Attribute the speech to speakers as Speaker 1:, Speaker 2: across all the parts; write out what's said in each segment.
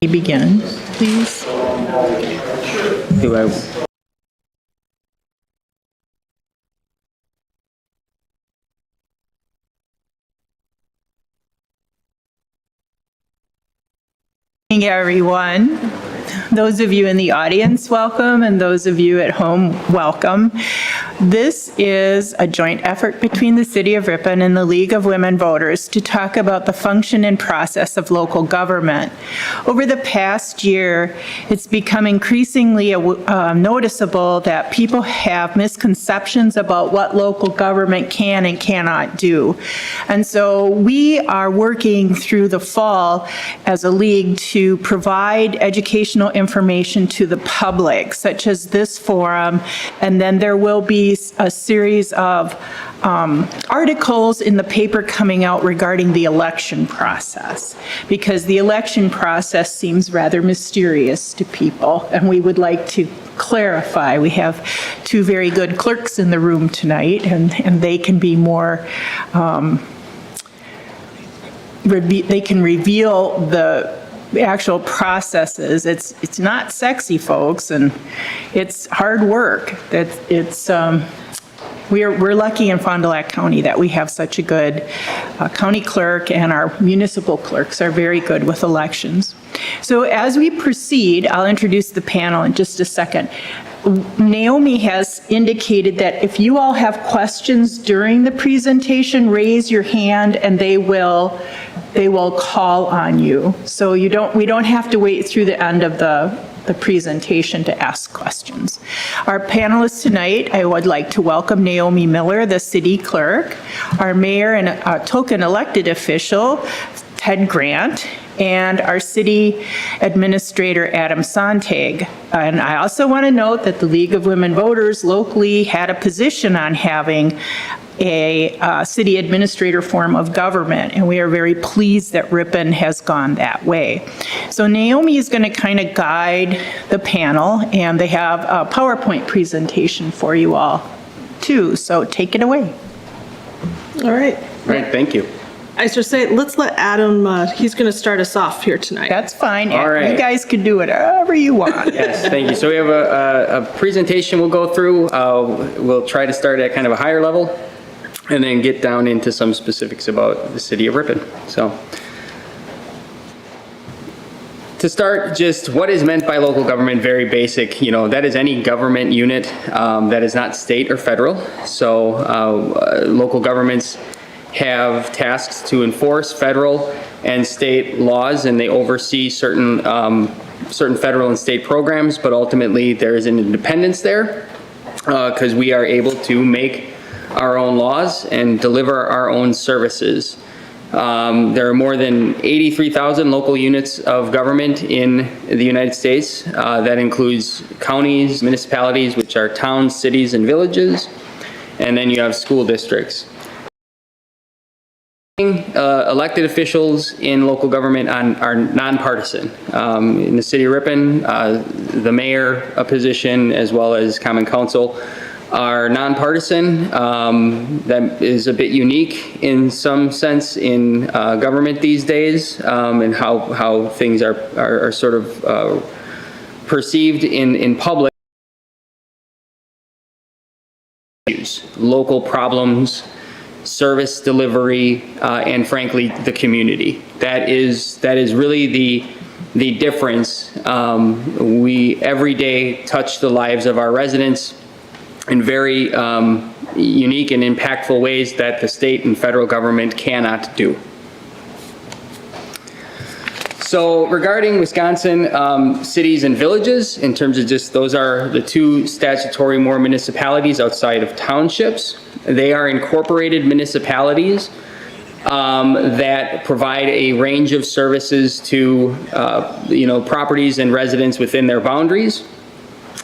Speaker 1: Begin, please. Good evening, everyone. Those of you in the audience, welcome, and those of you at home, welcome. This is a joint effort between the City of Ripon and the League of Women Voters to talk about the function and process of local government. Over the past year, it's become increasingly noticeable that people have misconceptions about what local government can and cannot do. And so we are working through the fall as a league to provide educational information to the public, such as this forum, and then there will be a series of articles in the paper coming out regarding the election process, because the election process seems rather mysterious to people, and we would like to clarify. We have two very good clerks in the room tonight, and they can be more, they can reveal the actual processes. It's not sexy, folks, and it's hard work. We're lucky in Fond du Lac County that we have such a good county clerk, and our municipal clerks are very good with elections. So as we proceed, I'll introduce the panel in just a second. Naomi has indicated that if you all have questions during the presentation, raise your hand and they will call on you. So we don't have to wait through the end of the presentation to ask questions. Our panelists tonight, I would like to welcome Naomi Miller, the city clerk, our mayor and token elected official, Ted Grant, and our city administrator, Adam Sonntag. And I also want to note that the League of Women Voters locally had a position on having a city administrator form of government, and we are very pleased that Ripon has gone that way. So Naomi is going to kind of guide the panel, and they have a PowerPoint presentation for you all too, so take it away.
Speaker 2: All right.
Speaker 3: All right, thank you.
Speaker 2: I should say, let's let Adam, he's going to start us off here tonight.
Speaker 1: That's fine.
Speaker 3: All right.
Speaker 1: You guys can do whatever you want.
Speaker 3: Yes, thank you. So we have a presentation we'll go through. We'll try to start at kind of a higher level and then get down into some specifics about the city of Ripon. So to start, just what is meant by local government, very basic. You know, that is any government unit that is not state or federal. So local governments have tasks to enforce federal and state laws, and they oversee certain federal and state programs, but ultimately there is an independence there because we are able to make our own laws and deliver our own services. There are more than 83,000 local units of government in the United States. That includes counties, municipalities, which are towns, cities, and villages, and then you have school districts. Elected officials in local government are nonpartisan. In the city of Ripon, the mayor position as well as common council are nonpartisan. That is a bit unique in some sense in government these days, and how things are sort of perceived in public. Local problems, service delivery, and frankly, the community. That is really the difference. We every day touch the lives of our residents in very unique and impactful ways that the state and federal government cannot do. So regarding Wisconsin cities and villages, in terms of just those are the two statutory more municipalities outside of townships. They are incorporated municipalities that provide a range of services to properties and residents within their boundaries.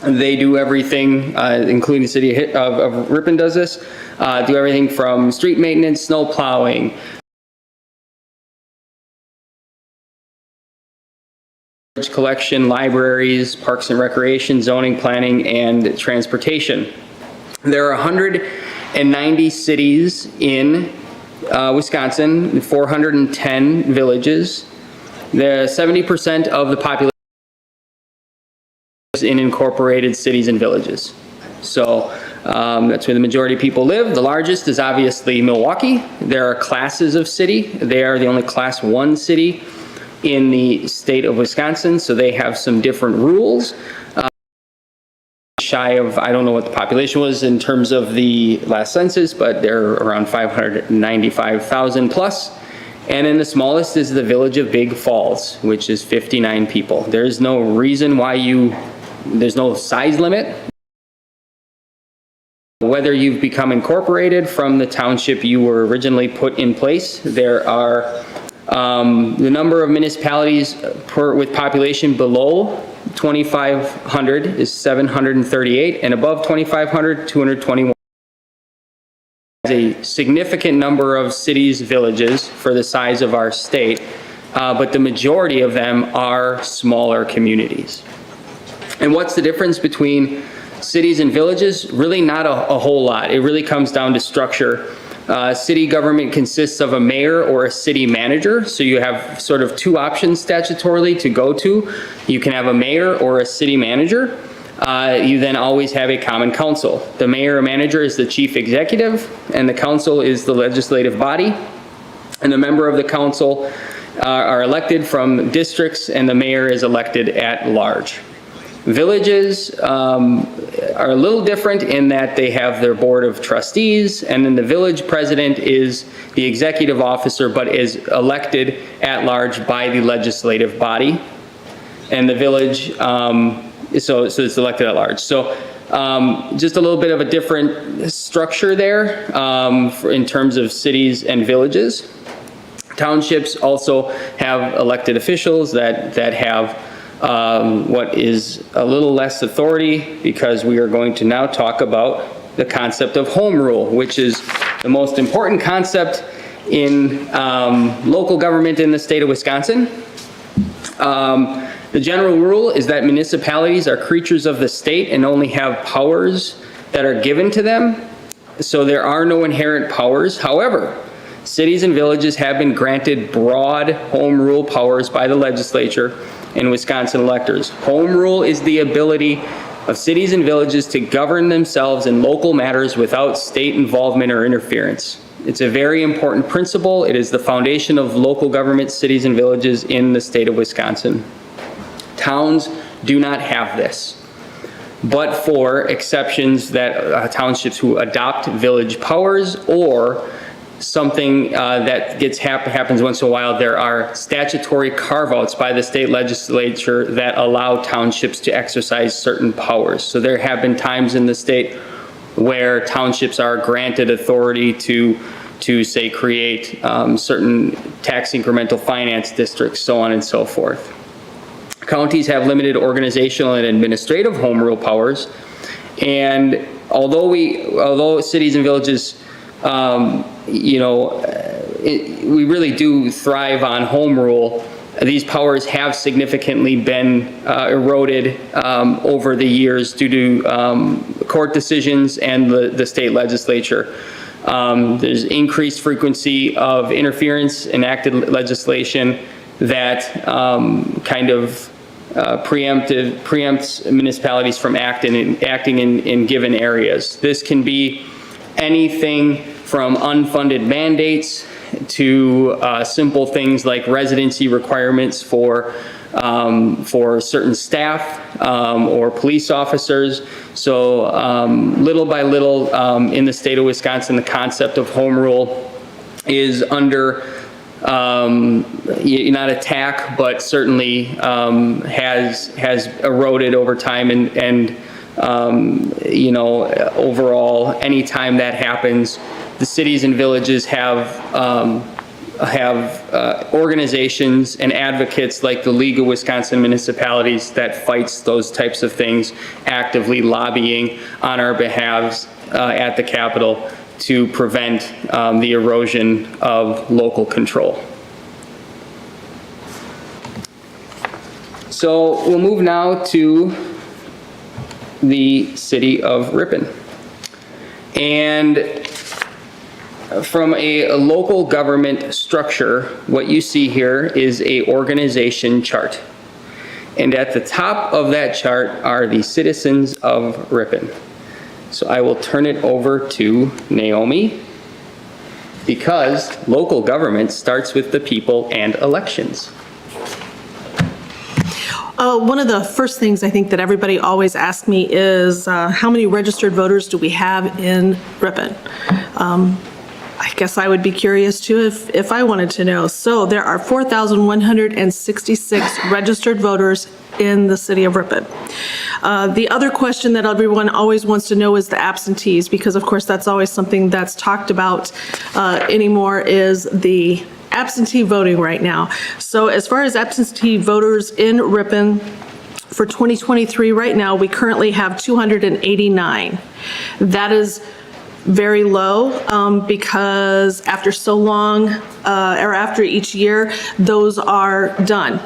Speaker 3: They do everything, including the city of Ripon does this, do everything from street maintenance, snow plowing, collection, libraries, parks and recreation, zoning, planning, and transportation. There are 190 cities in Wisconsin, 410 villages, The 70% of the population is in incorporated cities and villages. So that's where the majority of people live. The largest is obviously Milwaukee. There are classes of city. They are the only class 1 city in the state of Wisconsin, so they have some different rules. Shy of, I don't know what the population was in terms of the last census, but they're around 595,000 plus. And then the smallest is the village of Big Falls, which is 59 people. There's no reason why there's no size limit. Whether you've become incorporated from the township you were originally put in place, there are the number of municipalities with population below 2,500 is 738, and above 2,500, 221. A significant number of cities, villages for the size of our state, but the majority of them are smaller communities. And what's the difference between cities and villages? Really not a whole lot. It really comes down to structure. City government consists of a mayor or a city manager, so you have sort of two options statutorily to go to. You can have a mayor or a city manager. You then always have a common council. The mayor or manager is the chief executive, and the council is the legislative body. And the member of the council are elected from districts, and the mayor is elected at large. Villages are a little different in that they have their board of trustees, and then the village president is the executive officer, but is elected at large by the legislative body. And the village, so it's elected at large. So just a little bit of a different structure there in terms of cities and villages. Townships also have elected officials that have what is a little less authority, because we are going to now talk about the concept of home rule, which is the most important concept in local government in the state of Wisconsin. The general rule is that municipalities are creatures of the state and only have powers that are given to them, so there are no inherent powers. However, cities and villages have been granted broad home rule powers by the legislature and Wisconsin electors. Home rule is the ability of cities and villages to govern themselves in local matters without state involvement or interference. It's a very important principle. It is the foundation of local government, cities and villages in the state of Wisconsin. Towns do not have this, but for exceptions that townships who adopt village powers, or something that happens once in a while, there are statutory carve-outs by the state legislature that allow townships to exercise certain powers. So there have been times in the state where townships are granted authority to say create certain tax incremental finance districts, so on and so forth. Counties have limited organizational and administrative home rule powers, and although cities and villages we really do thrive on home rule, these powers have significantly been eroded over the years due to court decisions and the state legislature. There's increased frequency of interference enacted legislation that kind of preempts municipalities from acting in given areas. This can be anything from unfunded mandates to simple things like residency requirements for certain staff or police officers. So little by little in the state of Wisconsin, the concept of home rule is under not attack, but certainly has eroded over time, and overall, anytime that happens, the cities and villages have organizations and advocates like the League of Wisconsin Municipalities that fights those types of things, actively lobbying on our behalves at the Capitol to prevent the erosion of local control. So we'll move now to the city of Ripon. And from a local government structure, what you see here is a organization chart. And at the top of that chart are the citizens of Ripon. So I will turn it over to Naomi, because local government starts with the people and elections.
Speaker 2: One of the first things I think that everybody always asks me is, how many registered voters do we have in Ripon? I guess I would be curious too if I wanted to know. So there are 4,166 registered voters in the city of Ripon. The other question that everyone always wants to know is the absentees, because of course that's always something that's talked about anymore, is the absentee voting right now. So as far as absentee voters in Ripon, for 2023 right now, we currently have 289. That is very low because after so long, or after each year, those are done.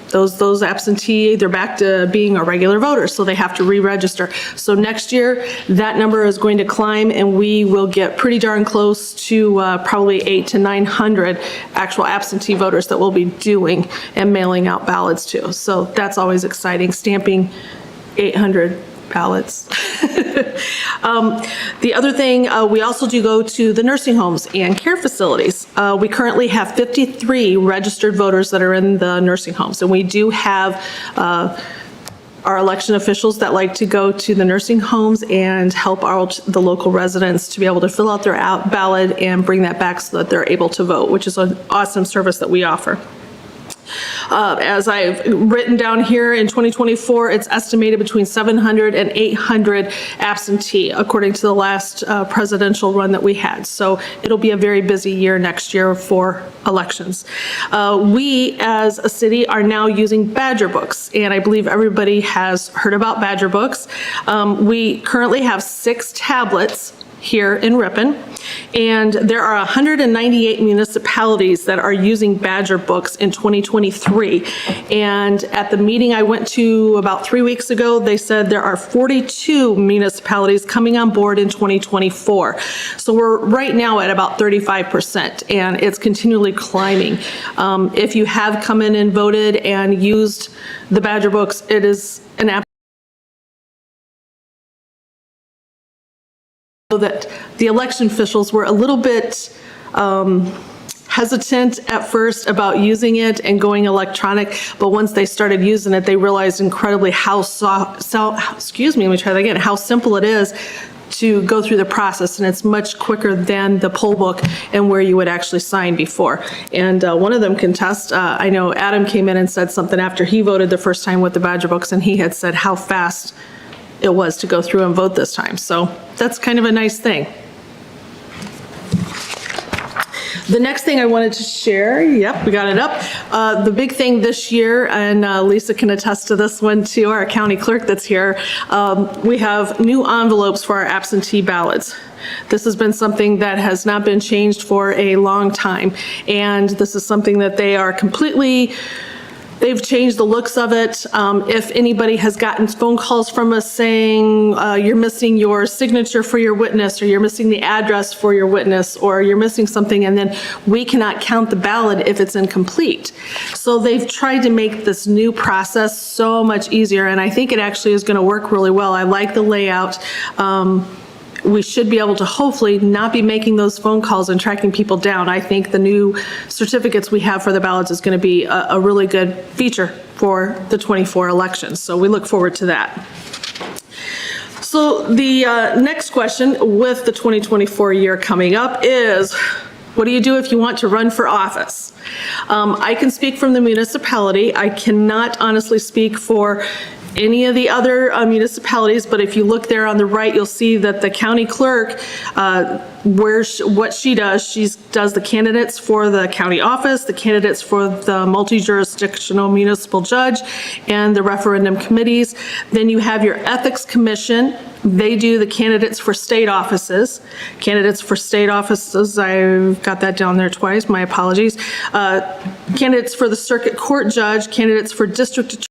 Speaker 2: Those absentee, they're back to being a regular voter, so they have to re-register. So next year, that number is going to climb, and we will get pretty darn close to probably 800 to 900 actual absentee voters that we'll be doing and mailing out ballots to. So that's always exciting, stamping 800 ballots. The other thing, we also do go to the nursing homes and care facilities. We currently have 53 registered voters that are in the nursing homes, and we do have our election officials that like to go to the nursing homes and help the local residents to be able to fill out their ballot and bring that back so that they're able to vote, which is an awesome service that we offer. As I've written down here, in 2024, it's estimated between 700 and 800 absentee, according to the last presidential run that we had. So it'll be a very busy year next year for elections. We, as a city, are now using Badger books, and I believe everybody has heard about Badger books. We currently have 6 tablets here in Ripon, and there are 198 municipalities that are using Badger books in 2023. And at the meeting I went to about 3 weeks ago, they said there are 42 municipalities coming on board in 2024. So we're right now at about 35%, and it's continually climbing. If you have come in and voted and used the Badger books, it is an app that the election officials were a little bit hesitant at first about using it and going electronic, but once they started using it, they realized incredibly how how simple it is to go through the process, and it's much quicker than the poll book and where you would actually sign before. And one of them can test. I know Adam came in and said something after he voted the first time with the Badger books, and he had said how fast it was to go through and vote this time. So that's kind of a nice thing. The next thing I wanted to share, yep, we got it up. The big thing this year, and Lisa can attest to this one too, our county clerk that's here, we have new envelopes for our absentee ballots. This has been something that has not been changed for a long time, and this is something that they are they've changed the looks of it. If anybody has gotten phone calls from us saying you're missing your signature for your witness, or you're missing the address for your witness, or you're missing something, and then we cannot count the ballot if it's incomplete. So they've tried to make this new process so much easier, and I think it actually is going to work really well. I like the layout. We should be able to hopefully not be making those phone calls and tracking people down. I think the new certificates we have for the ballots is going to be a really good feature for the 24 elections. So we look forward to that. So the next question with the 2024 year coming up is, what do you do if you want to run for office? I can speak from the municipality. I cannot honestly speak for any of the other municipalities, but if you look there on the right, you'll see that the county clerk, what she does, she does the candidates for the county office, the candidates for the multi-jurisdictional municipal judge, and the referendum committees. Then you have your ethics commission. They do the candidates for state offices. Candidates for state offices, I've got that down there twice, my apologies. Candidates for the circuit court judge, candidates for district attorney,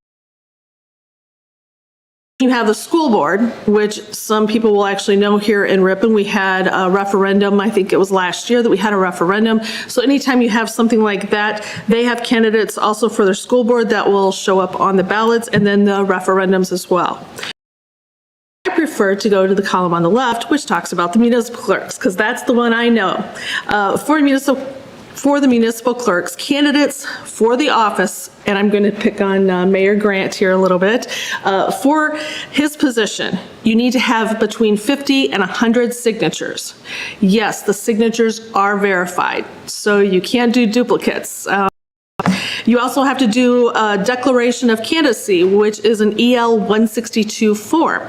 Speaker 2: You have the school board, which some people will actually know here in Ripon. We had a referendum, I think it was last year that we had a referendum. So anytime you have something like that, they have candidates also for their school board that will show up on the ballots, and then the referendums as well. I prefer to go to the column on the left, which talks about the municipal clerks, because that's the one I know. For the municipal clerks, candidates for the office, and I'm going to pick on Mayor Grant here a little bit, for his position, you need to have between 50 and 100 signatures. Yes, the signatures are verified, so you can't do duplicates. You also have to do a declaration of candidacy, which is an EL 162 form.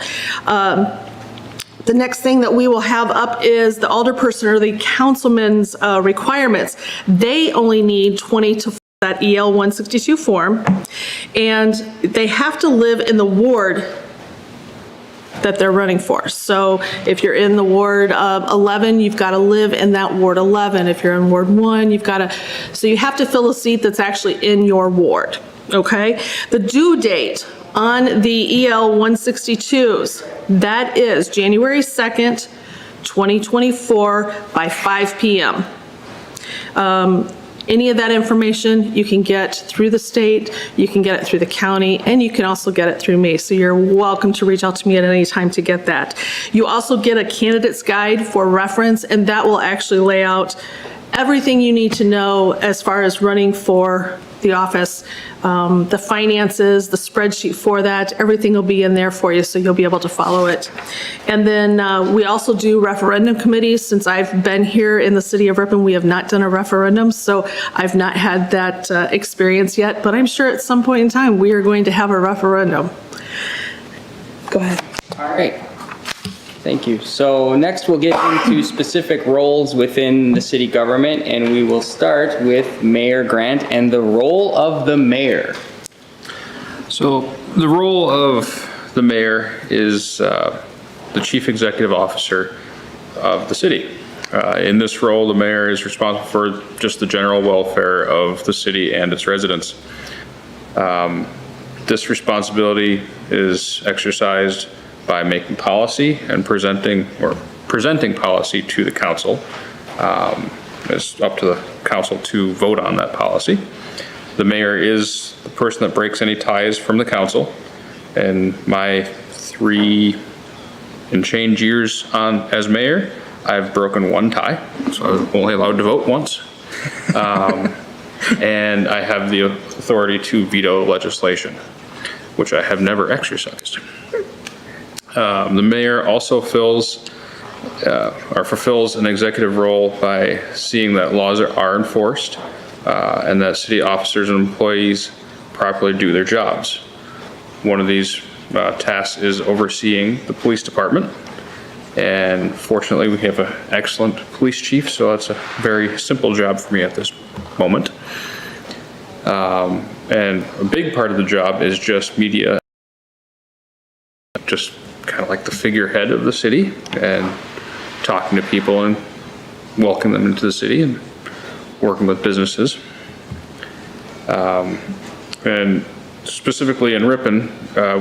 Speaker 2: The next thing that we will have up is the alderperson or the councilman's requirements. They only need 20 to that EL 162 form, and they have to live in the ward that they're running for. So if you're in the ward 11, you've got to live in that ward 11. If you're in ward 1, you've got to, so you have to fill a seat that's actually in your ward, okay? The due date on the EL 162s, that is January 2nd, 2024 by 5 p.m. Any of that information you can get through the state, you can get it through the county, and you can also get it through me. So you're welcome to reach out to me at any time to get that. You also get a candidate's guide for reference, and that will actually lay out everything you need to know as far as running for the office, the finances, the spreadsheet for that, everything will be in there for you, so you'll be able to follow it. And then we also do referendum committees. Since I've been here in the city of Ripon, we have not done a referendum, so I've not had that experience yet, but I'm sure at some point in time we are going to have a referendum. Go ahead.
Speaker 3: All right. Thank you. So next we'll get into specific roles within the city government, and we will start with Mayor Grant and the role of the mayor.
Speaker 4: So the role of the mayor is the chief executive officer of the city. In this role, the mayor is responsible for just the general welfare of the city and its residents. This responsibility is exercised by making policy and presenting policy to the council. It's up to the council to vote on that policy. The mayor is the person that breaks any ties from the council. In my 3 and change years as mayor, I've broken 1 tie, so I was only allowed to vote once. And I have the authority to veto legislation, which I have never exercised. The mayor also fulfills an executive role by seeing that laws are enforced and that city officers and employees properly do their jobs. One of these tasks is overseeing the police department, and fortunately we have an excellent police chief, so that's a very simple job for me at this moment. And a big part of the job is just media, just kind of like the figurehead of the city and talking to people and welcoming them into the city and working with businesses. And specifically in Ripon,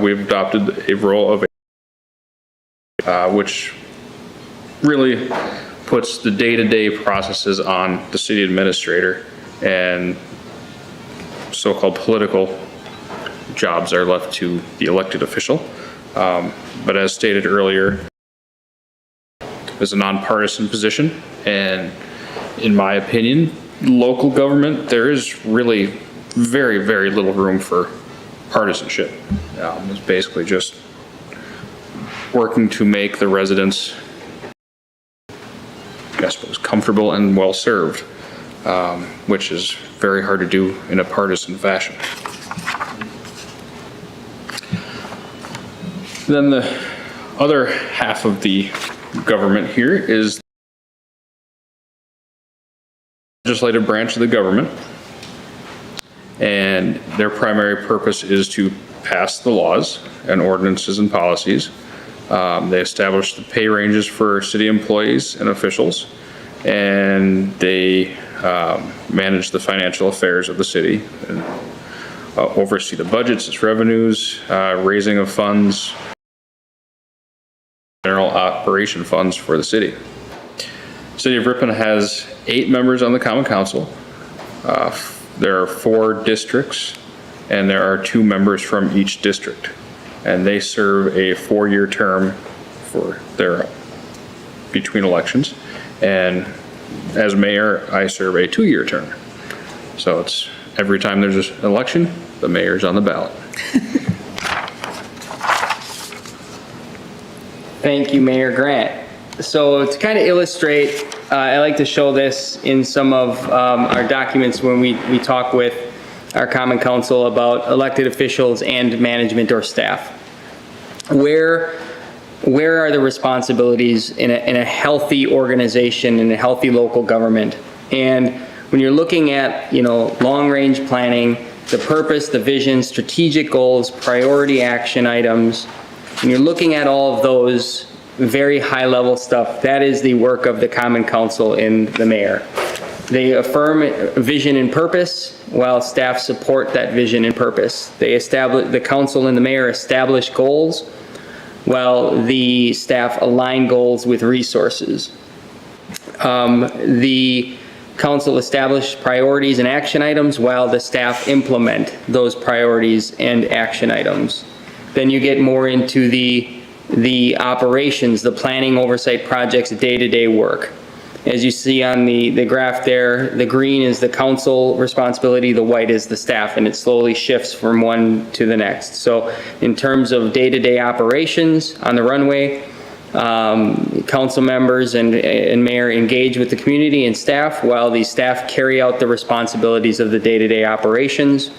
Speaker 4: we've adopted a role of which really puts the day-to-day processes on the city administrator, and so-called political jobs are left to the elected official. But as stated earlier, it's a nonpartisan position, and in my opinion, local government, there is really very, very little room for partisanship. It's basically just working to make the residents, I suppose, comfortable and well served, which is very hard to do in a partisan fashion. Then the other half of the government here is the legislative branch of the government, and their primary purpose is to pass the laws and ordinances and policies. They establish the pay ranges for city employees and officials, and they manage the financial affairs of the city and oversee the budgets, its revenues, raising of funds, operation funds for the city. City of Ripon has 8 members on the Common Council. There are 4 districts, and there are 2 members from each district. And they serve a 4-year term for their, between elections. And as mayor, I serve a 2-year term. So it's every time there's an election, the mayor's on the ballot.
Speaker 3: Thank you, Mayor Grant. So to kind of illustrate, I like to show this in some of our documents when we talk with our Common Council about elected officials and management or staff. Where are the responsibilities in a healthy organization, in a healthy local government? And when you're looking at, long-range planning, the purpose, the vision, strategic goals, priority action items, when you're looking at all of those very high-level stuff, that is the work of the Common Council and the mayor. They affirm vision and purpose while staff support that vision and purpose. The council and the mayor establish goals while the staff align goals with resources. The council establish priorities and action items while the staff implement those priorities and action items. Then you get more into the operations, the planning, oversight, projects, day-to-day work. As you see on the graph there, the green is the council responsibility, the white is the staff, and it slowly shifts from one to the next. So in terms of day-to-day operations on the runway, council members and mayor engage with the community and staff while the staff carry out the responsibilities of the day-to-day operations.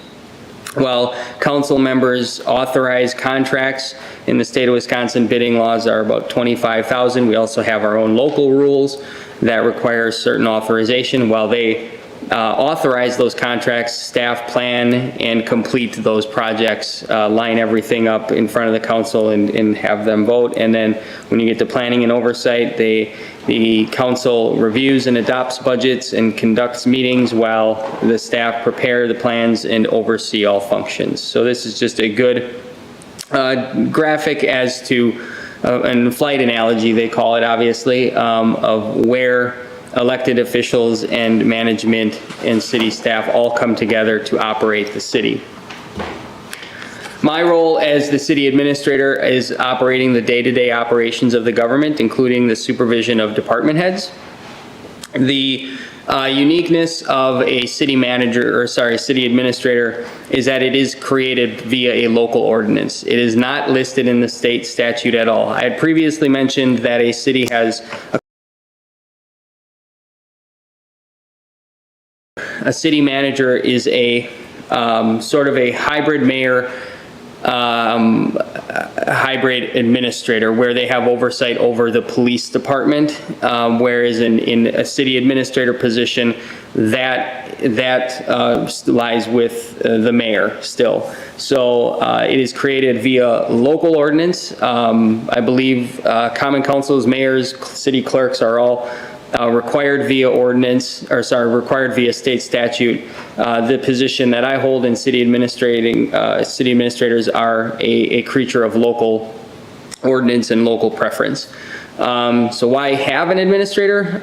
Speaker 3: While council members authorize contracts, in the state of Wisconsin, bidding laws are about 25,000. We also have our own local rules that require certain authorization. While they authorize those contracts, staff plan and complete those projects, line everything up in front of the council and have them vote. And then when you get to planning and oversight, the council reviews and adopts budgets and conducts meetings while the staff prepare the plans and oversee all functions. So this is just a good graphic as to, and flight analogy they call it obviously, of where elected officials and management and city staff all come together to operate the city. My role as the city administrator is operating the day-to-day operations of the government, including the supervision of department heads. The uniqueness of a city administrator is that it is created via a local ordinance. It is not listed in the state statute at all. I had previously mentioned that a city has a city manager is a sort of a hybrid mayor, hybrid administrator, where they have oversight over the police department, whereas in a city administrator position, that lies with the mayor still. So it is created via local ordinance. I believe common councils, mayors, city clerks are all required via ordinance, or sorry, required via state statute. The position that I hold in city administrators are a creature of local ordinance and local preference. So why have an administrator?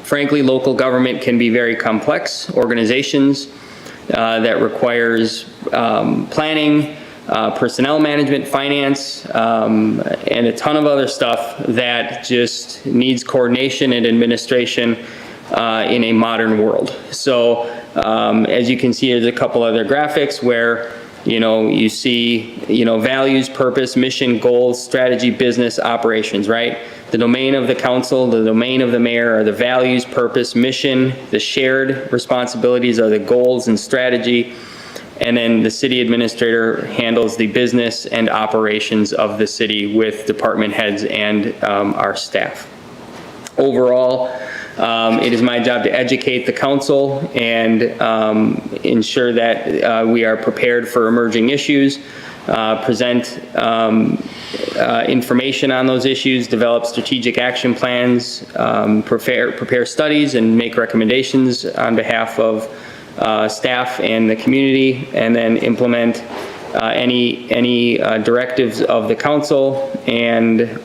Speaker 3: Frankly, local government can be very complex organizations that requires planning, personnel management, finance, and a ton of other stuff that just needs coordination and administration in a modern world. So as you can see, there's a couple other graphics where you see values, purpose, mission, goals, strategy, business, operations, right? The domain of the council, the domain of the mayor are the values, purpose, mission. The shared responsibilities are the goals and strategy. And then the city administrator handles the business and operations of the city with department heads and our staff. Overall, it is my job to educate the council and ensure that we are prepared for emerging issues, present information on those issues, develop strategic action plans, prepare studies, and make recommendations on behalf of staff and the community, and then implement any directives of the council and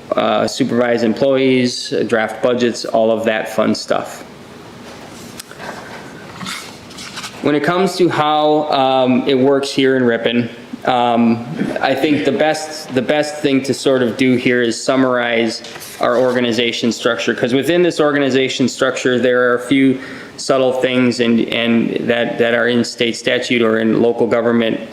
Speaker 3: supervise employees, draft budgets, all of that fun stuff. When it comes to how it works here in Ripon, I think the best thing to sort of do here is summarize our organization structure, because within this organization structure there are a few subtle things and that are in state statute or in local government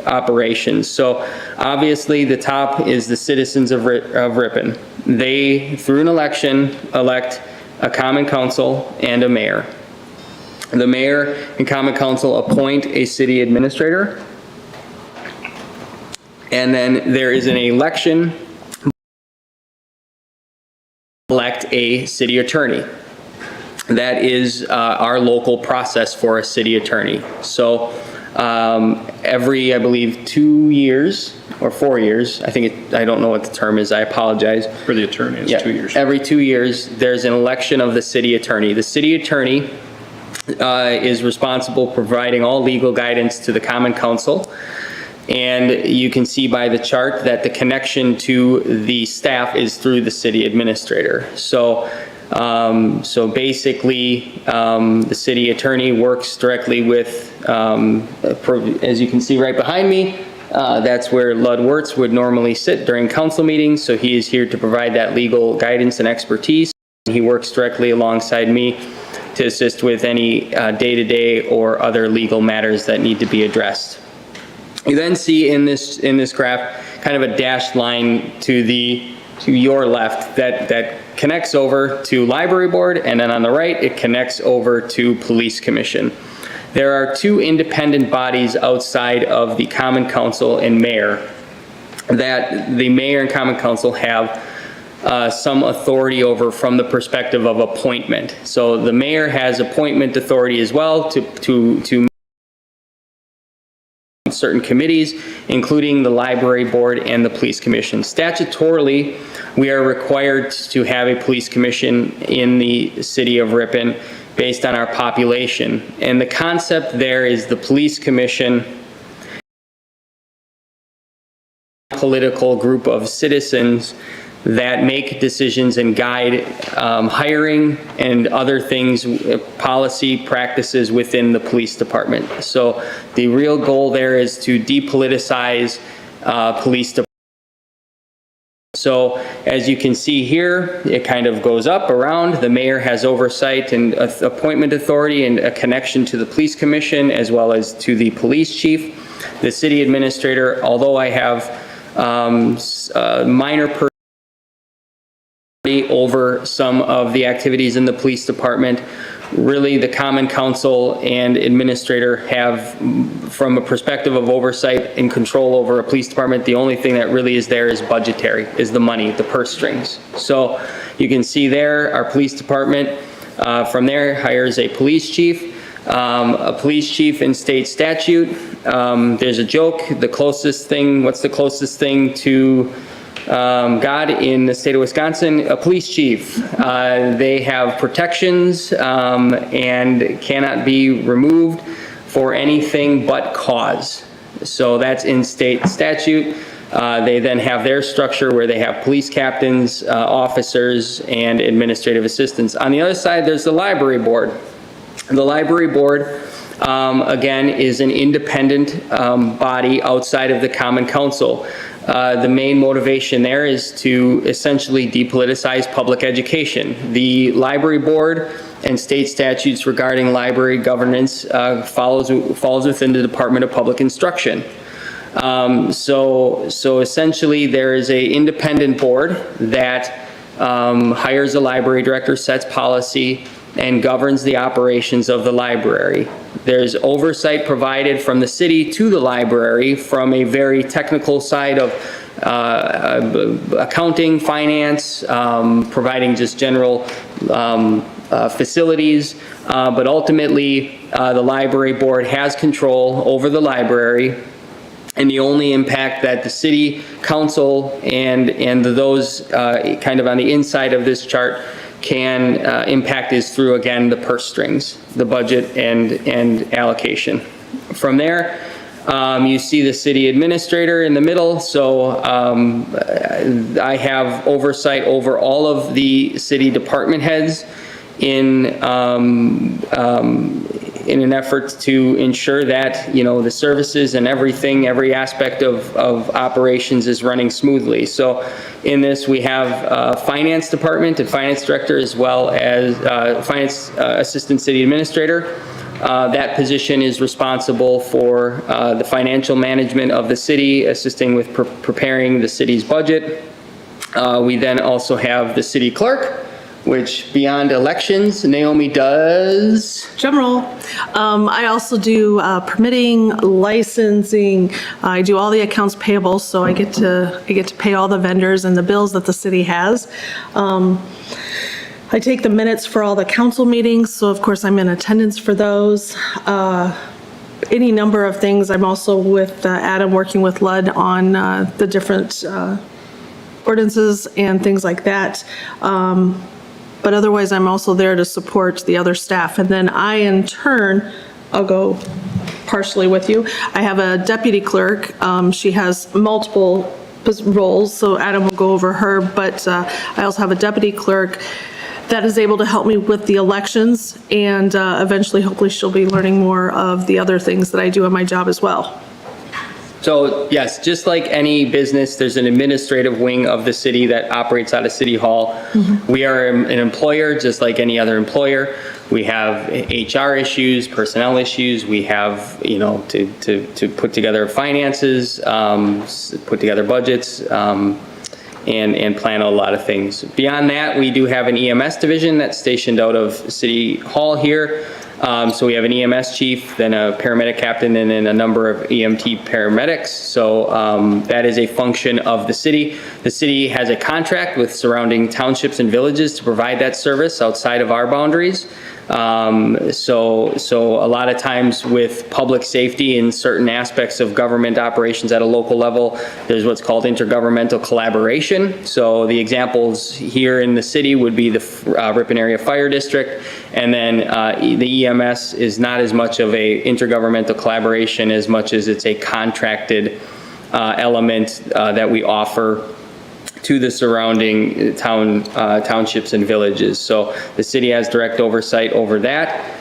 Speaker 3: operations. So obviously the top is the citizens of Ripon. They, through an election, elect a common council and a mayor. The mayor and common council appoint a city administrator, and then there is an election to elect a city attorney. That is our local process for a city attorney. So every, I believe, 2 years or 4 years, I don't know what the term is, I apologize.
Speaker 4: For the attorney, it's 2 years.
Speaker 3: Every 2 years, there's an election of the city attorney. The city attorney is responsible for providing all legal guidance to the common council. And you can see by the chart that the connection to the staff is through the city administrator. So basically, the city attorney works directly with, as you can see right behind me, that's where Lud Wirtz would normally sit during council meetings. So he is here to provide that legal guidance and expertise. He works directly alongside me to assist with any day-to-day or other legal matters that need to be addressed. You then see in this graph kind of a dashed line to your left that connects over to library board, and then on the right it connects over to police commission. There are two independent bodies outside of the common council and mayor that the mayor and common council have some authority over from the perspective of appointment. So the mayor has appointment authority as well to certain committees, including the library board and the police commission. Statutorily, we are required to have a police commission in the city of Ripon based on our population. And the concept there is the police commission, political group of citizens that make decisions and guide hiring and other things, policy practices within the police department. So the real goal there is to depoliticize police department. So as you can see here, it kind of goes up around. The mayor has oversight and appointment authority and a connection to the police commission as well as to the police chief. The city administrator, although I have minor over some of the activities in the police department, really the common council and administrator have, from a perspective of oversight and control over a police department, the only thing that really is there is budgetary, is the money, the purse strings. So you can see there, our police department from there hires a police chief. A police chief in state statute, there's a joke, the closest thing, what's the closest thing to God in the state of Wisconsin? A police chief. They have protections and cannot be removed for anything but cause. So that's in state statute. They then have their structure where they have police captains, officers, and administrative assistants. On the other side, there's the library board. The library board, again, is an independent body outside of the common council. The main motivation there is to essentially depoliticize public education. The library board and state statutes regarding library governance falls within the Department of Public Instruction. So essentially there is an independent board that hires a library director, sets policy, and governs the operations of the library. There's oversight provided from the city to the library from a very technical side of accounting, finance, providing just general facilities, but ultimately the library board has control over the library, and the only impact that the city council and those kind of on the inside of this chart can impact is through, again, the purse strings, the budget and allocation. From there, You see the city administrator in the middle, so I have oversight over all of the city department heads in an effort to ensure that, the services and everything, every aspect of operations is running smoothly. So in this, we have finance department and finance director, as well as finance assistant city administrator. That position is responsible for the financial management of the city, assisting with preparing the city's budget. We then also have the city clerk, which beyond elections, Naomi does.
Speaker 2: Drum roll. I also do permitting, licensing. I do all the accounts payable, so I get to pay all the vendors and the bills that the city has. I take the minutes for all the council meetings, so of course I'm in attendance for those. Any number of things. I'm also with Adam, working with Lud on the different ordinances and things like that. But otherwise, I'm also there to support the other staff. And then I, in turn, I'll go partially with you. I have a deputy clerk. She has multiple roles, so Adam will go over her. But I also have a deputy clerk that is able to help me with the elections. And eventually, hopefully, she'll be learning more of the other things that I do in my job as well.
Speaker 3: So yes, just like any business, there's an administrative wing of the city that operates out of City Hall. Mm-hmm. We are an employer just like any other employer. We have HR issues, personnel issues. We have, to put together finances, put together budgets, and plan a lot of things. Beyond that, we do have an EMS division that's stationed out of City Hall here. So we have an EMS chief, then a paramedic captain, and then a number of EMT paramedics. So that is a function of the city. The city has a contract with surrounding townships and villages to provide that service outside of our boundaries. So a lot of times with public safety and certain aspects of government operations at a local level, there's what's called intergovernmental collaboration. So the examples here in the city would be the Ripon Area Fire District, and then the EMS is not as much of a intergovernmental collaboration as much as it's a contracted element that we offer to the surrounding townships and villages. So the city has direct oversight over that.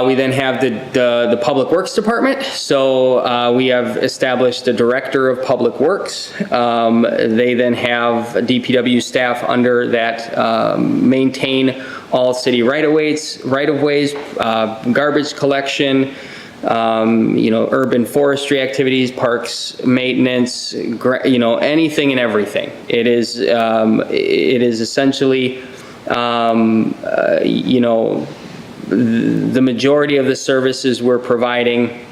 Speaker 3: We then have the Public Works Department. So we have established a director of Public Works. They then have DPW staff under that maintain all city right-of-ways, garbage collection, urban forestry activities, parks maintenance, anything and everything. It is essentially, the majority of the services we're providing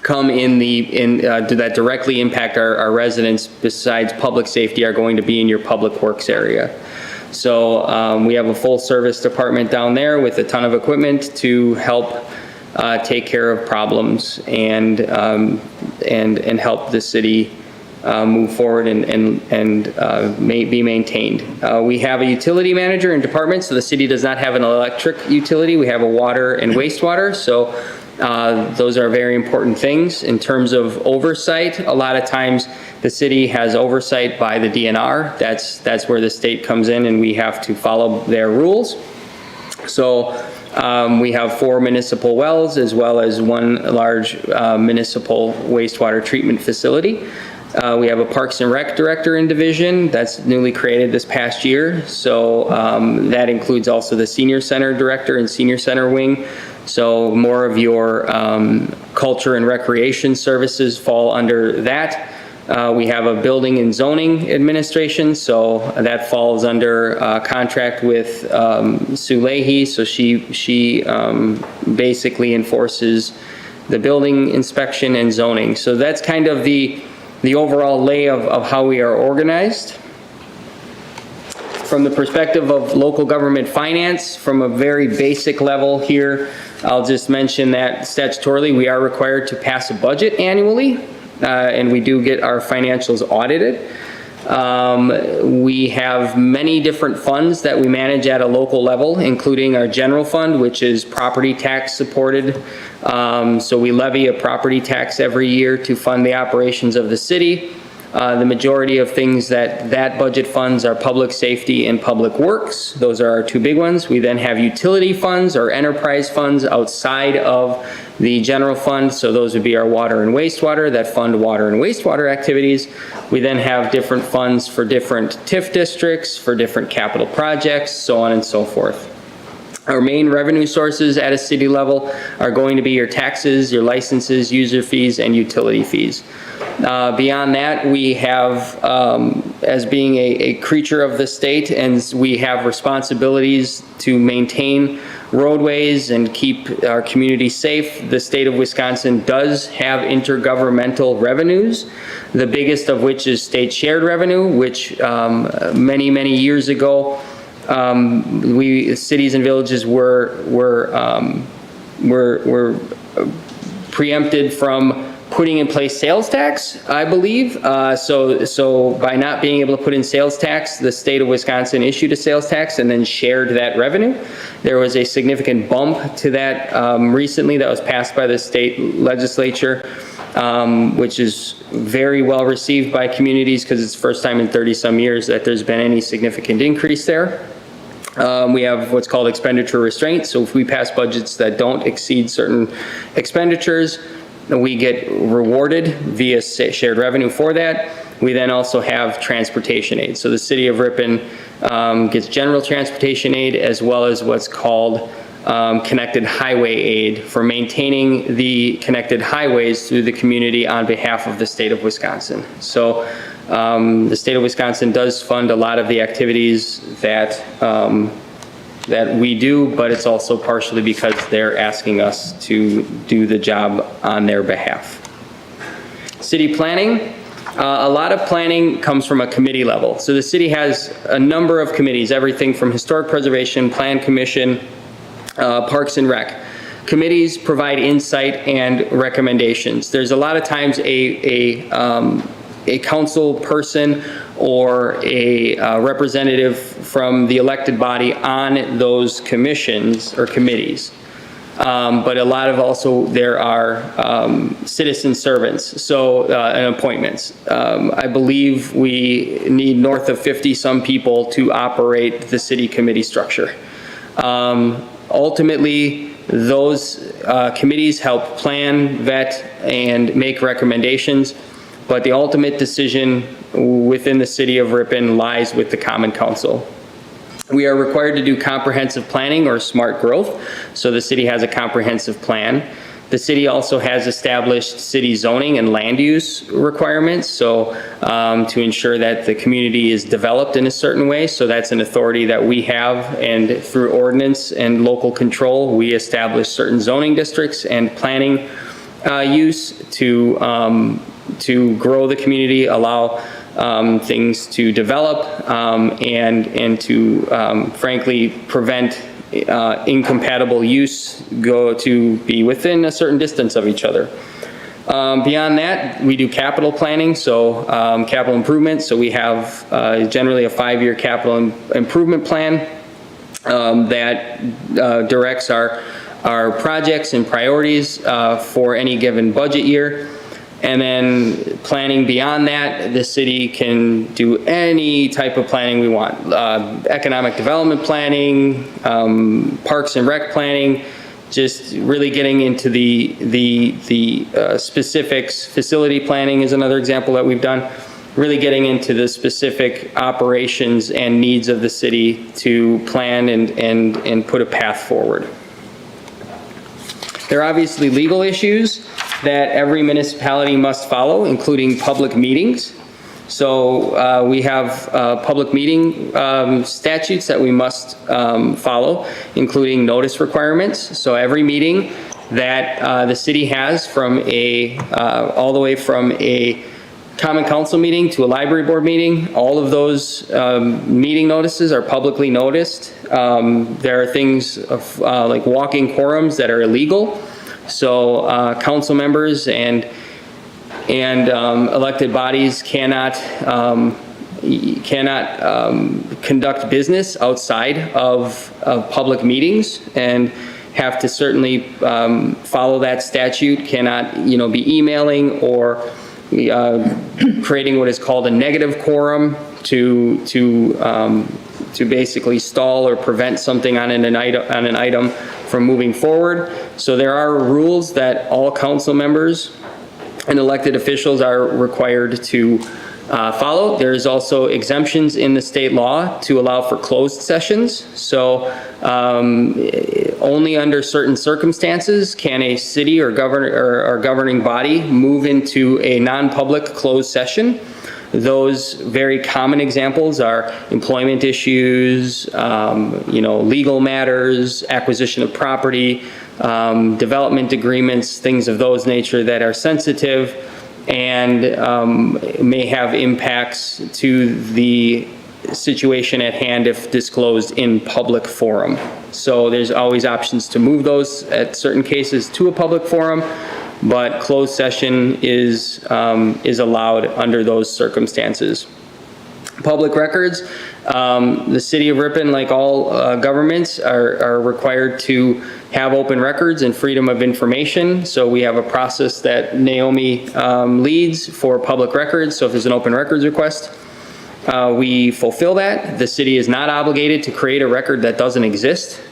Speaker 3: come that directly impact our residents, besides public safety, are going to be in your public works area. So we have a full service department down there with a ton of equipment to help take care of problems and help the city move forward and be maintained. We have a utility manager and department, so the city does not have an electric utility. We have a water and wastewater, so those are very important things. In terms of oversight, a lot of times the city has oversight by the DNR. That's where the state comes in, and we have to follow their rules. So we have 4 municipal wells, as well as 1 large municipal wastewater treatment facility. We have a Parks and Rec director in division that's newly created this past year. So that includes also the senior center director and senior center wing. So more of your culture and recreation services fall under that. We have a building and zoning administration, so that falls under contract with Sue Leahy. So she basically enforces the building inspection and zoning. So that's kind of the overall lay of how we are organized. From the perspective of local government finance, from a very basic level here, I'll just mention that statutorily we are required to pass a budget annually. And we do get our financials audited. We have many different funds that we manage at a local level, including our general fund, which is property tax supported. So we levy a property tax every year to fund the operations of the city. The majority of things that budget funds are public safety and public works. Those are our two big ones. We then have utility funds or enterprise funds outside of the general fund. So those would be our water and wastewater that fund water and wastewater activities. We then have different funds for different TIF districts, for different capital projects, so on and so forth. Our main revenue sources at a city level are going to be your taxes, your licenses, user fees, and utility fees. Beyond that, we have, as being a creature of the state, and we have responsibilities to maintain roadways and keep our community safe. The state of Wisconsin does have intergovernmental revenues, the biggest of which is state shared revenue, which many, many years ago, cities and villages were preempted from putting in place sales tax, I believe. So by not being able to put in sales tax, the state of Wisconsin issued a sales tax and then shared that revenue. There was a significant bump to that recently that was passed by the state legislature, which is very well received by communities because it's the first time in 30-some years that there's been any significant increase there. We have what's called expenditure restraint. So if we pass budgets that don't exceed certain expenditures, we get rewarded via shared revenue for that. We then also have transportation aid. So the city of Ripon gets general transportation aid as well as what's called connected highway aid for maintaining the connected highways through the community on behalf of the state of Wisconsin. So the state of Wisconsin does fund a lot of the activities that that we do, but it's also partially because they're asking us to do the job on their behalf. City planning. A lot of planning comes from a committee level. So the city has a number of committees, everything from Historic Preservation, Plan Commission, Parks and Rec. Committees provide insight and recommendations. There's a lot of times a council person or a representative from the elected body on those commissions or committees. But a lot of also there are citizen servants, so and appointments. I believe we need north of 50-some people to operate the city committee structure. Ultimately, those committees help plan, vet, and make recommendations, but the ultimate decision within the city of Ripon lies with the Common Council. We are required to do comprehensive planning or smart growth, so the city has a comprehensive plan. The city also has established city zoning and land use requirements, so to ensure that the community is developed in a certain way. So that's an authority that we have, and through ordinance and local control, we establish certain zoning districts and planning use to grow the community, allow things to develop, and to frankly prevent incompatible use go to be within a certain distance of each other. Beyond that, we do capital planning, so capital improvements. So we have generally a 5-year capital improvement plan that directs our projects and priorities for any given budget year. And then planning beyond that, the city can do any type of planning we want. Economic development planning, parks and rec planning, just really getting into the specifics. Facility planning is another example that we've done. Really getting into the specific operations and needs of the city to plan and put a path forward. There are obviously legal issues that every municipality must follow, including public meetings. So we have public meeting statutes that we must follow, including notice requirements. So every meeting that the city has, from all the way from a common council meeting to a library board meeting, all of those meeting notices are publicly noticed. There are things of, like walking quorums that are illegal. So council members and elected bodies cannot conduct business outside of public meetings and have to certainly follow that statute, cannot, be emailing or creating what is called a negative quorum to basically stall or prevent something on an item from moving forward. So there are rules that all council members and elected officials are required to follow. There's also exemptions in the state law to allow for closed sessions. So only under certain circumstances can a city or governing body move into a non-public closed session. Those very common examples are employment issues, legal matters, acquisition of property, development agreements, things of those nature that are sensitive and may have impacts to the situation at hand if disclosed in public forum. So there's always options to move those at certain cases to a public forum, but closed session is allowed under those circumstances. Public records, the city of Ripon, like all governments, are required to have open records and freedom of information. So we have a process that Naomi leads for public records. So if there's an open records request, we fulfill that. The city is not obligated to create a record that doesn't exist.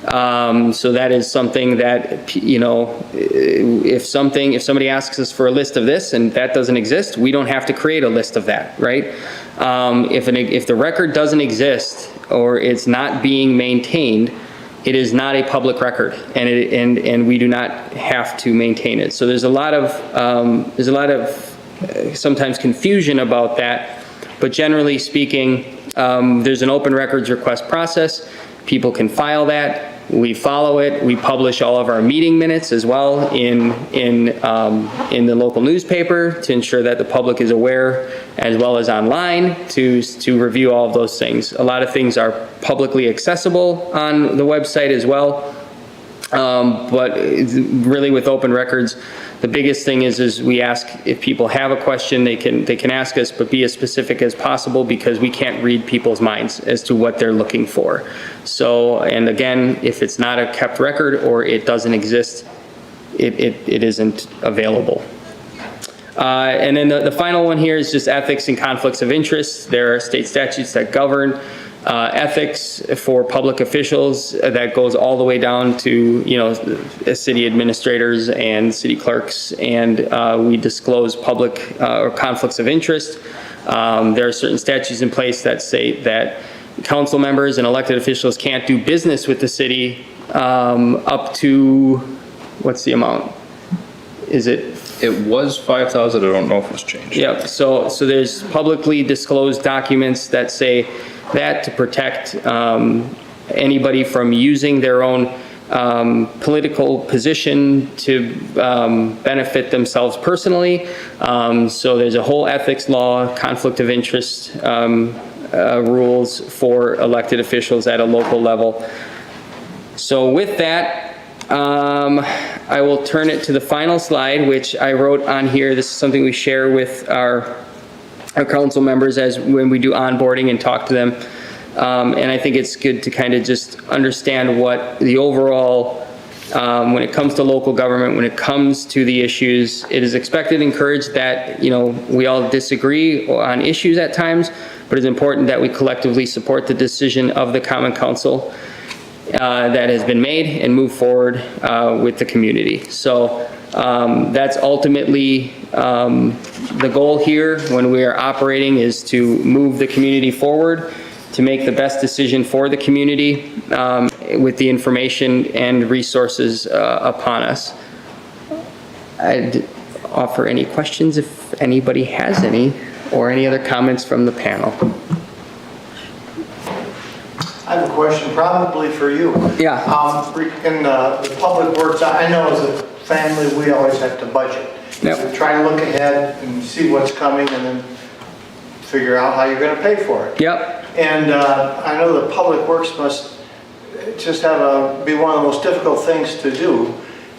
Speaker 3: So that is something that, if somebody asks us for a list of this and that doesn't exist, we don't have to create a list of that, right? If the record doesn't exist or it's not being maintained, it is not a public record, and we do not have to maintain it. So there's a lot of sometimes confusion about that, but generally speaking, there's an open records request process. People can file that. We follow it. We publish all of our meeting minutes as well in the local newspaper to ensure that the public is aware, as well as online to review all of those things. A lot of things are publicly accessible on the website as well, but really with open records, the biggest thing is we ask if people have a question, they can ask us, but be as specific as possible because we can't read people's minds as to what they're looking for. So, and again, if it's not a kept record or it doesn't exist, it isn't available. And then the final one here is just ethics and conflicts of interest. There are state statutes that govern ethics for public officials that goes all the way down to city administrators and city clerks, and we disclose public or conflicts of interest. There are certain statutes in place that say that council members and elected officials can't do business with the city up to, what's the amount? Is it?
Speaker 4: It was 5,000. I don't know if it's changed.
Speaker 3: Yep. So there's publicly disclosed documents that say that to protect anybody from using their own political position to benefit themselves personally. So there's a whole ethics law, conflict of interest rules for elected officials at a local level. So with that, I will turn it to the final slide, which I wrote on here. This is something we share with our council members as when we do onboarding and talk to them. And I think it's good to kind of just understand what the overall, when it comes to local government, when it comes to the issues, it is expected and encouraged that, we all disagree on issues at times, but it's important that we collectively support the decision of the Common Council that has been made and move forward with the community. So that's ultimately the goal here when we are operating, is to move the community forward, to make the best decision for the community with the information and resources upon us. I'd offer any questions if anybody has any, or any other comments from the panel.
Speaker 5: I have a question probably for you.
Speaker 3: Yeah.
Speaker 5: In the public works, I know as a family we always have to budget.
Speaker 3: Yep.
Speaker 5: So try to look ahead and see what's coming and then figure out how you're going to pay for it.
Speaker 3: Yep.
Speaker 5: And I know the public works must just be one of the most difficult things to do,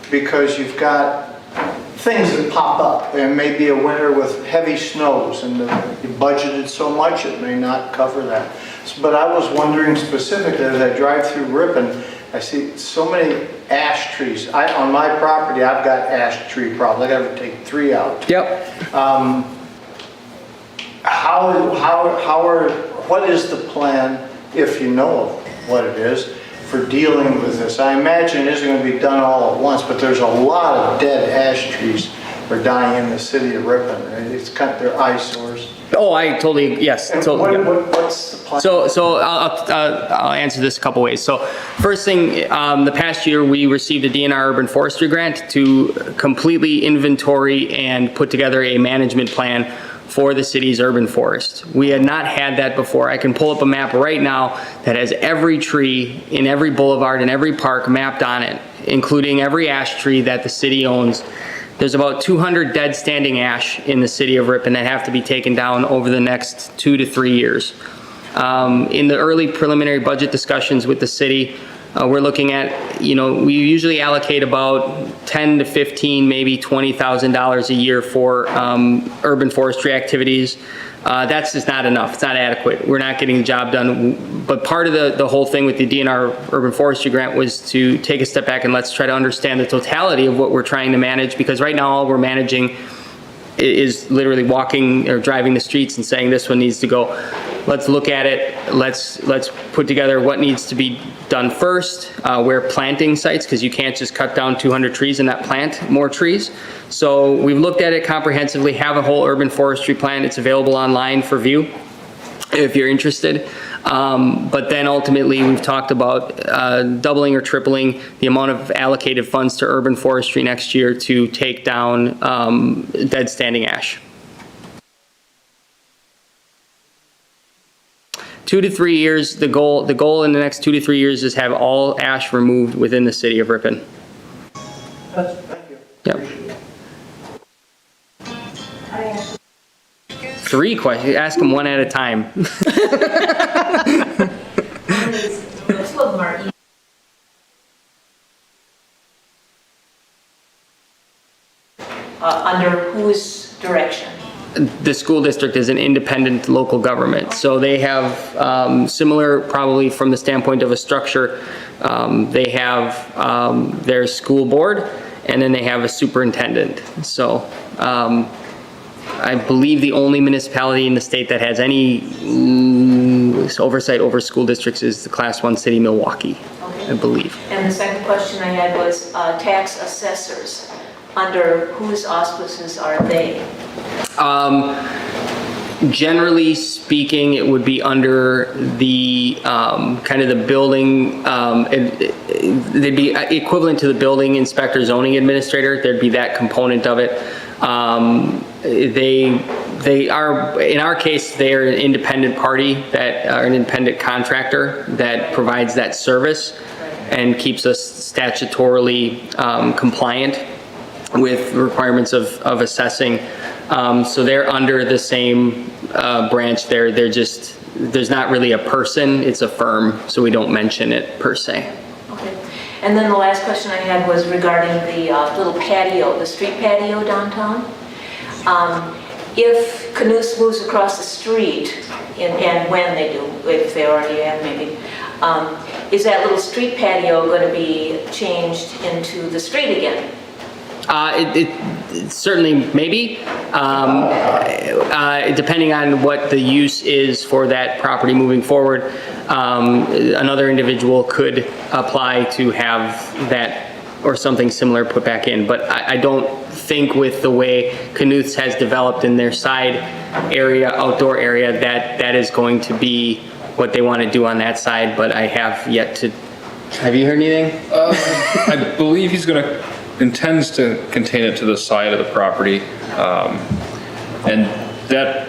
Speaker 5: because you've got things that pop up. There may be a winter with heavy snows and you budgeted so much, it may not cover that. But I was wondering specifically, as I drive through Ripon, I see so many ash trees. On my property, I've got ash tree problems. I gotta take 3 out.
Speaker 3: Yep.
Speaker 5: What is the plan, if you know what it is, for dealing with this? I imagine it isn't going to be done all at once, but there's a lot of dead ash trees that are dying in the city of Ripon. It's kind of their eyesores.
Speaker 3: Oh, I totally, yes.
Speaker 5: And
Speaker 3: Totally, yeah.
Speaker 5: what's the plan?
Speaker 3: So I'll answer this a couple ways. So first thing, the past year, we received a DNR urban forestry grant to completely inventory and put together a management plan for the city's urban forest. We had not had that before. I can pull up a map right now that has every tree in every boulevard and every park mapped on it, including every ash tree that the city owns. There's about 200 dead standing ash in the city of Ripon that have to be taken down over the next 2 to 3 years. In the early preliminary budget discussions with the city, we're looking at, we usually allocate about 10 to 15, maybe $20,000 a year for urban forestry activities. That's just not enough. It's not adequate. We're not getting the job done. But part of the whole thing with the DNR urban forestry grant was to take a step back and let's try to understand the totality of what we're trying to manage, because right now all we're managing is literally walking or driving the streets and saying this one needs to go. Let's look at it. Let's put together what needs to be done first. Where planting sites, because you can't just cut down 200 trees and not plant more trees. So we've looked at it comprehensively, have a whole urban forestry plan. It's available online for view if you're interested. But then ultimately we've talked about doubling or tripling the amount of allocated funds to urban forestry next year to take down dead standing ash. 2 to 3 years, the goal in the next 2 to 3 years is have all ash removed within the city of Ripon.
Speaker 5: Thank you.
Speaker 3: Yep. 3 questions, ask them one at a time.
Speaker 6: Under whose direction?
Speaker 3: The school district is an independent local government, so they have similar, probably from the standpoint of a structure, they have their school board, and then they have a superintendent. So I believe the only municipality in the state that has any oversight over school districts is the Class 1 city, Milwaukee,
Speaker 6: Okay.
Speaker 3: I believe.
Speaker 6: And the second question I had was tax assessors. Under whose auspices are they?
Speaker 3: Generally speaking, it would be under the kind of the building, they'd be equivalent to the building inspector, zoning administrator. There'd be that component of it. They are, in our case, they are an independent party that are an independent contractor that provides that service and keeps us statutorily compliant with requirements of assessing. So they're under the same branch. They're just, there's not really a person, it's a firm, so we don't mention it per se.
Speaker 6: Okay. And then the last question I had was regarding the little patio, the street patio downtown. If Canoes moves across the street, and when they do, if they already have maybe, is that little street patio going to be changed into the street again?
Speaker 3: It certainly maybe, depending on what the use is for that property moving forward. Another individual could apply to have that or something similar put back in, but I don't think with the way Canoes has developed in their side area, outdoor area, that is going to be what they want to do on that side, but I have yet to, have you heard anything?
Speaker 4: I believe he's intends to contain it to the side of the property. And that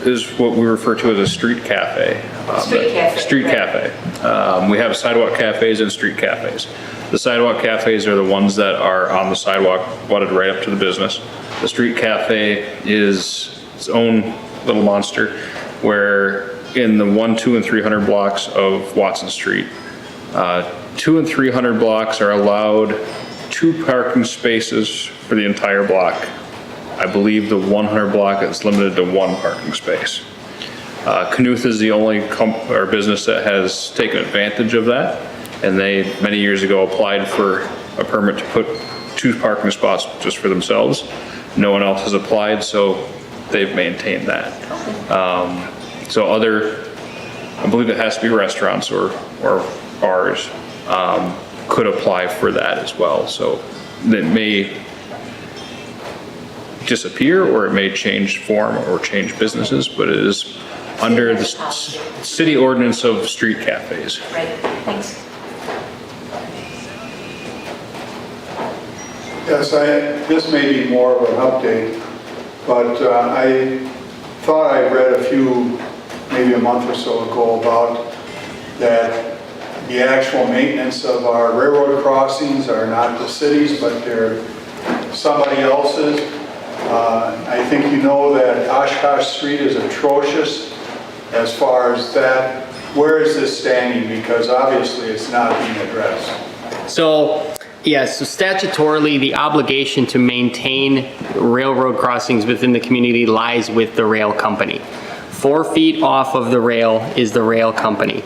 Speaker 4: is what we refer to as a street cafe.
Speaker 6: Street cafe.
Speaker 4: Street cafe. We have sidewalk cafes and street cafes. The sidewalk cafes are the ones that are on the sidewalk, butted right up to the business. The street cafe is its own little monster, where in the 1, 2, and 300 blocks of Watson Street, 2 and 300 blocks are allowed 2 parking spaces for the entire block. I believe the 100 block is limited to 1 parking space. Knuth is the only business that has taken advantage of that, and they, many years ago, applied for a permit to put 2 parking spots just for themselves. No one else has applied, so they've maintained that. So I believe it has to be restaurants or bars, could apply for that as well. So that may disappear, or it may change form or change businesses, but it is under the city ordinance of street cafes.
Speaker 6: Right, thanks.
Speaker 7: Yes, this may be more of an update, but I thought I read a few, maybe a month or so ago, about that the actual maintenance of our railroad crossings are not the city's, but they're somebody else's. I think you know that Oshkosh Street is atrocious as far as that. Where is this standing? Because obviously it's not being addressed.
Speaker 3: So, yes, so statutorily, the obligation to maintain railroad crossings within the community lies with the rail company. 4 feet off of the rail is the rail company.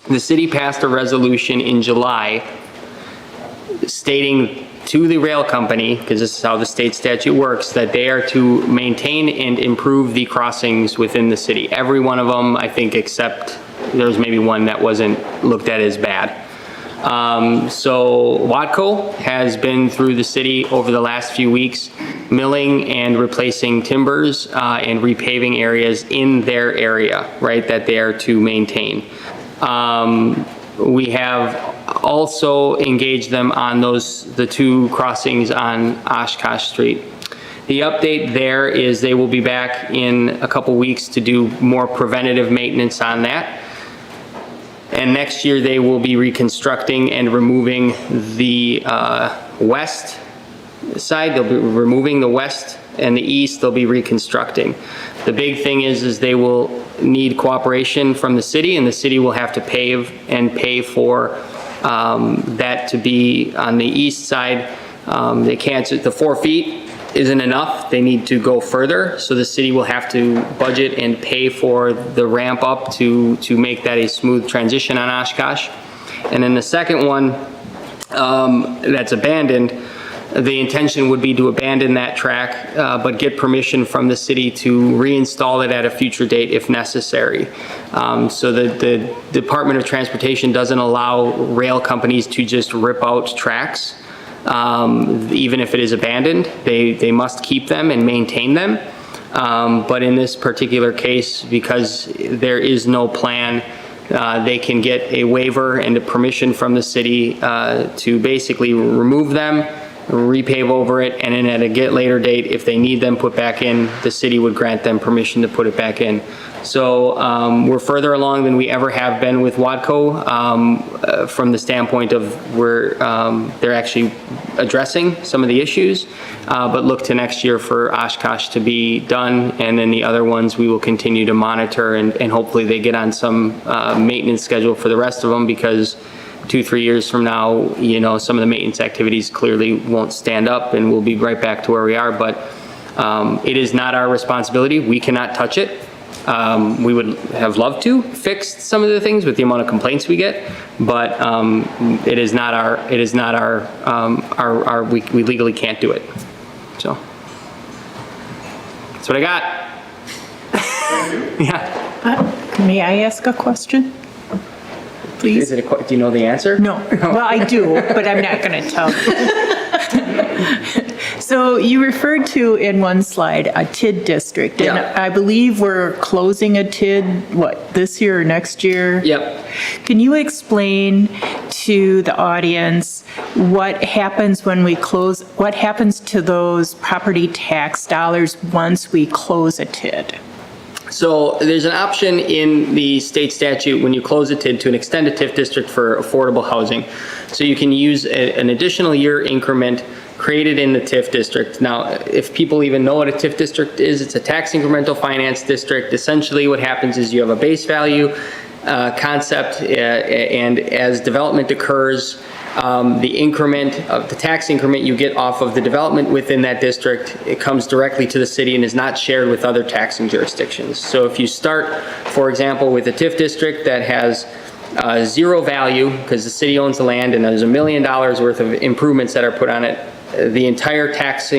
Speaker 3: The city passed a resolution in July stating to the rail company, because this is how the state statute works, that they are to maintain and improve the crossings within the city. Every one of them, I think, except there was maybe one that wasn't looked at as bad. So Watco has been through the city over the last few weeks, milling and replacing timbers and repaving areas in their area, right, that they are to maintain. We have also engaged them on the 2 crossings on Oshkosh Street. The update there is they will be back in a couple weeks to do more preventative maintenance on that. And next year they will be reconstructing and removing the west side. They'll be removing the west, and the east they'll be reconstructing. The big thing is they will need cooperation from the city, and the city will have to pay for that to be on the east side. They can't, the 4 feet isn't enough. They need to go further, so the city will have to budget and pay for the ramp up to make that a smooth transition on Oshkosh. And then the second one that's abandoned, the intention would be to abandon that track, but get permission from the city to reinstall it at a future date if necessary. So the Department of Transportation doesn't allow rail companies to just rip out tracks. Even if it is abandoned, they must keep them and maintain them. But in this particular case, because there is no plan, they can get a waiver and a permission from the city to basically remove them, repave over it, and then at a later date, if they need them put back in, the city would grant them permission to put it back in. So we're further along than we ever have been with Watco from the standpoint of where they're actually addressing some of the issues, but look to next year for Oshkosh to be done, and then the other ones we will continue to monitor, and hopefully they get on some maintenance schedule for the rest of them, because 2-3 years from now, you know, some of the maintenance activities clearly won't stand up, and we'll be right back to where we are. But it is not our responsibility. We cannot touch it. We would have loved to fix some of the things with the amount of complaints we get, but it is not our we legally can't do it. So that's what I got. Yeah.
Speaker 1: May I ask a question? Please?
Speaker 3: Do you know the answer?
Speaker 1: No. Well, I do, but I'm not going to tell you. So you referred to in one slide a TID district, and
Speaker 3: Yeah.
Speaker 1: I believe we're closing a TID, what, this year or next year?
Speaker 3: Yep.
Speaker 1: Can you explain to the audience what happens when we close, what happens to those property tax dollars once we close a TID?
Speaker 3: So there's an option in the state statute when you close a TID to extend a TIF district for affordable housing. So you can use an additional year increment created in the TIF district. Now, if people even know what a TIF district is, it's a tax incremental finance district. Essentially what happens is you have a base value concept, and as development occurs, the increment of the tax increment you get off of the development within that district, it comes directly to the city and is not shared with other taxing jurisdictions. So if you start, for example, with a TIF district that has zero value because the city owns the land and there's $1 million worth of improvements that are put on it, the entire tax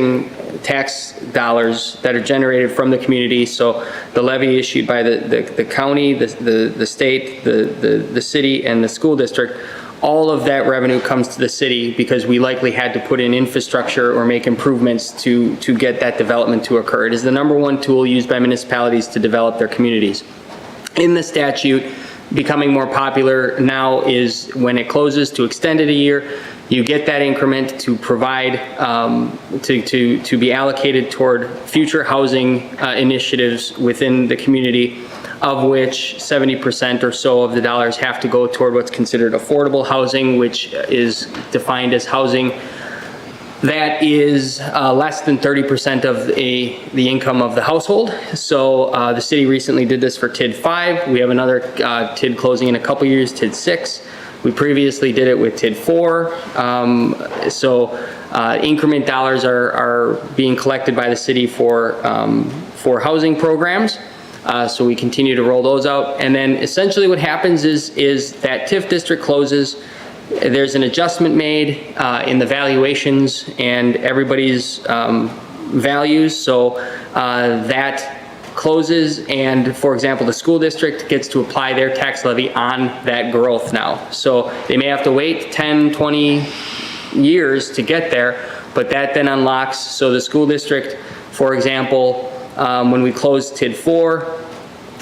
Speaker 3: dollars that are generated from the community, so the levy issued by the county, the state, the city, and the school district, all of that revenue comes to the city because we likely had to put in infrastructure or make improvements to get that development to occur. It is the #1 tool used by municipalities to develop their communities. In the statute, becoming more popular now is when it closes to extend it a year, you get that increment to provide, to be allocated toward future housing initiatives within the community, of which 70% or so of the dollars have to go toward what's considered affordable housing, which is defined as housing that is less than 30% of the income of the household. So the city recently did this for TID 5. We have another TID closing in a couple years, TID 6. We previously did it with TID 4. Increment dollars are being collected by the city for housing programs. So we continue to roll those out. And then essentially what happens is that TIF district closes, there's an adjustment made in the valuations and everybody's values. So that closes, and for example, the school district gets to apply their tax levy on that growth now. So they may have to wait 10, 20 years to get there, but that then unlocks, so the school district, for example, when we closed TID 4,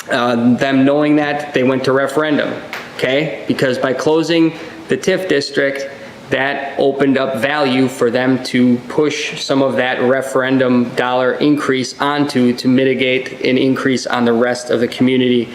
Speaker 3: them knowing that, they went to referendum, okay? Because by closing the TIF district, that opened up value for them to push some of that referendum dollar increase onto to mitigate an increase on the rest of the community.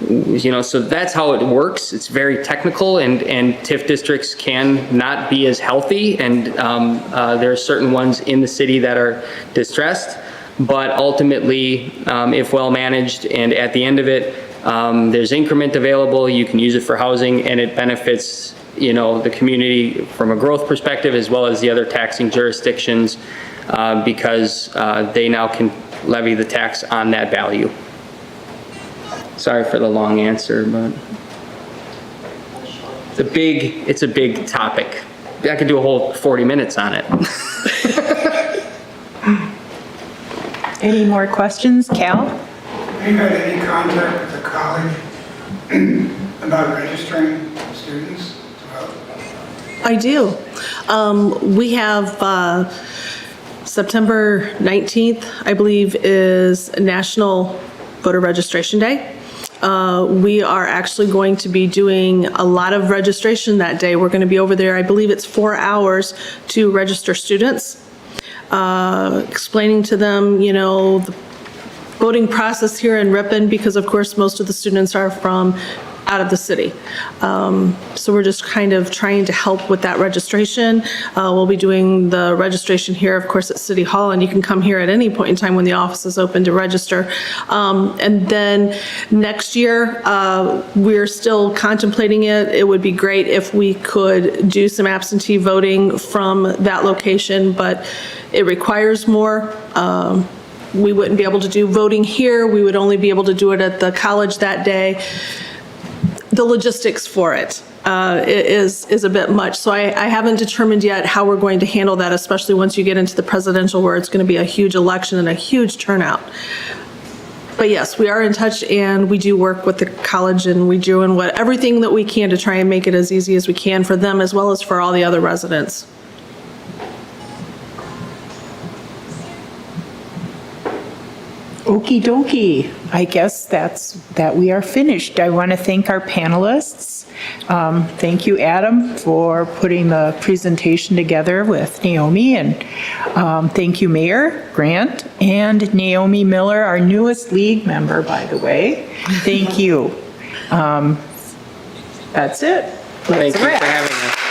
Speaker 3: You know, so that's how it works. It's very technical, and TIF districts can not be as healthy, and there are certain ones in the city that are distressed, but ultimately, if well managed, and at the end of it, there's increment available, you can use it for housing, and it benefits, you know, the community from a growth perspective as well as the other taxing jurisdictions, because they now can levy the tax on that value. Sorry for the long answer, but it's a big topic. I could do a whole 40 minutes on it.
Speaker 1: Any more questions, Cal?
Speaker 8: Have you had any contact with the college about registering students?
Speaker 2: I do. We have September 19th, I believe, is National Voter Registration Day. We are actually going to be doing a lot of registration that day. We're going to be over there, I believe it's 4 hours to register students, explaining to them, you know, the voting process here in Ripon, because of course most of the students are from out of the city. So we're just kind of trying to help with that registration. We'll be doing the registration here, of course, at City Hall, and you can come here at any point in time when the office is open to register. And then next year, we're still contemplating it. It would be great if we could do some absentee voting from that location, but it requires more. We wouldn't be able to do voting here. We would only be able to do it at the college that day. The logistics for it is a bit much. So I haven't determined yet how we're going to handle that, especially once you get into the presidential, where it's going to be a huge election and a huge turnout. But yes, we are in touch, and we do work with the college, and we're doing everything that we can to try and make it as easy as we can for them, as well as for all the other residents.
Speaker 1: Okie dokie. I guess that we are finished. I want to thank our panelists. Thank you, Adam, for putting the presentation together with Naomi, and thank you, Mayor Grant, and Naomi Miller, our newest league member, by the way. Thank you. That's it.
Speaker 3: Thank you for having us.